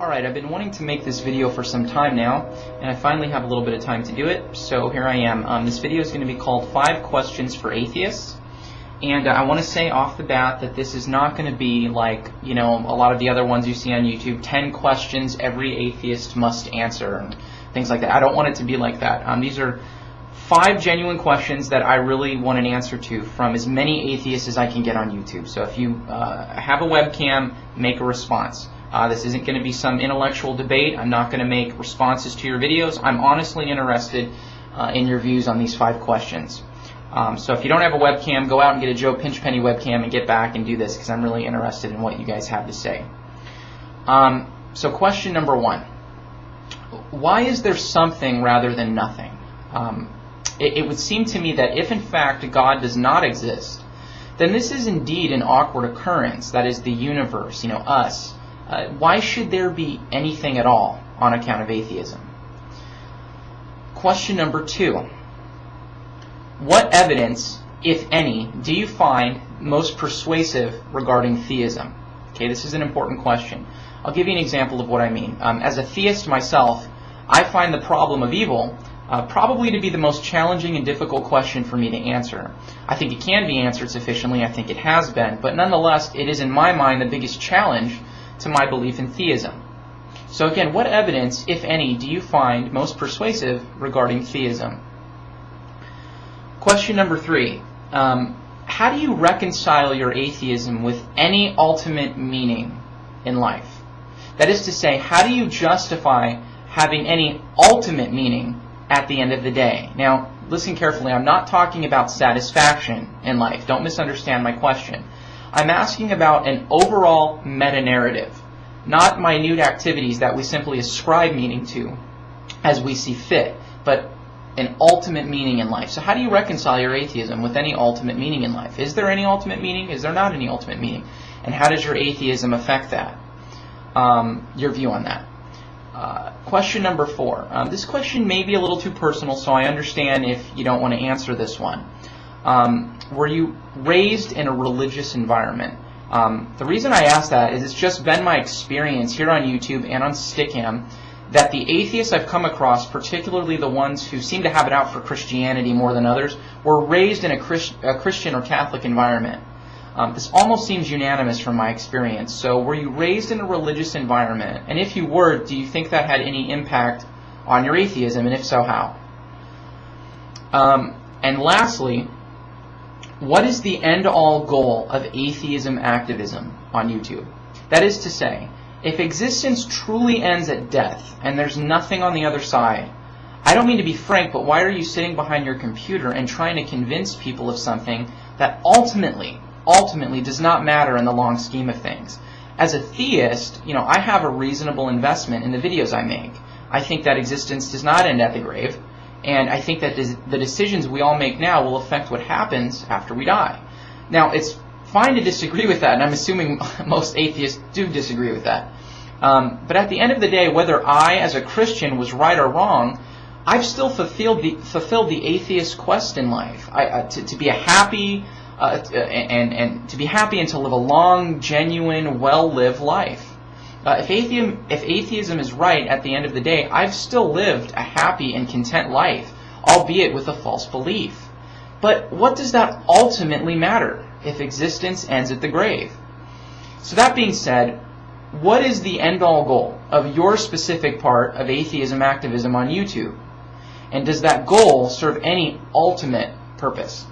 Alright, I've been wanting to make this video for some time now, and I finally have a little bit of time to do it, so here I am. This video is going to be called 5 Questions for Atheists, and I want to say off the bat that this is not going to be like, a lot of the other ones you see on YouTube, 10 questions every atheist must answer, and things like that. I don't want it to be like that. These are 5 genuine questions that I really want an answer to from as many atheists as I can get on YouTube. So if you have a webcam, make a response. This isn't going to be some intellectual debate. I'm not going to make responses to your videos. I'm honestly interested in your views on these 5 questions. So if you don't have a webcam, go out and get a Joe Pinchpenny webcam and get back and do this, because I'm really interested in what you guys have to say. So question number 1. Why is there something rather than nothing? It would seem to me that if in fact God does not exist, then this is indeed an awkward occurrence. That is the universe, us. Why should there be anything at all on account of atheism? Question number 2. What evidence, if any, do you find most persuasive regarding theism? Okay, this is an important question. I'll give you an example of what I mean. As a theist myself, I find the problem of evil probably to be the most challenging and difficult question for me to answer. I think it can be answered sufficiently. I think it has been. But nonetheless, it is in my mind the biggest challenge to my belief in theism. So again, what evidence, if any, do you find most persuasive regarding theism? Question number 3. How do you reconcile your atheism with any ultimate meaning in life? That is to say, how do you justify having any ultimate meaning at the end of the day? Now, listen carefully. I'm not talking about satisfaction in life. Don't misunderstand my question. I'm asking about an overall meta-narrative, not minute activities that we simply ascribe meaning to as we see fit, but an ultimate meaning in life. So how do you reconcile your atheism with any ultimate meaning in life? Is there any ultimate meaning? Is there not any ultimate meaning? And how does your atheism affect that? Your view on that. Question number 4. This question may be a little too personal, so I understand if you don't want to answer this one. Were you raised in a religious environment? The reason I ask that is it's just been my experience here on YouTube and on Stickam that the atheists I've come across, particularly the ones who seem to have it out for Christianity more than others, were raised in a Christian or Catholic environment. This almost seems unanimous from my experience. So were you raised in a religious environment? And if you were, do you think that had any impact on your atheism? And if so, how? And lastly, what is the end-all goal of atheism activism on YouTube? That is to say, if existence truly ends at death and there's nothing on the other side, I don't mean to be frank, but why are you sitting behind your computer and trying to convince people of something that ultimately does not matter in the long scheme of things? As a theist, I have a reasonable investment in the videos I make. I think that existence does not end at the grave. And I think that the decisions we all make now will affect what happens after we die. Now, it's fine to disagree with that, and I'm assuming most atheists do disagree with that. But at the end of the day, whether I, as a Christian, was right or wrong, I've still fulfilled the atheist quest in life. To be happy, and to be happy and to live a long, genuine, well-lived life. If atheism is right at the end of the day, I've still lived a happy and content life, albeit with a false belief. But what does that ultimately matter if existence ends at the grave? So that being said, what is the end-all goal of your specific part of atheism activism on YouTube? And does that goal serve any ultimate purpose?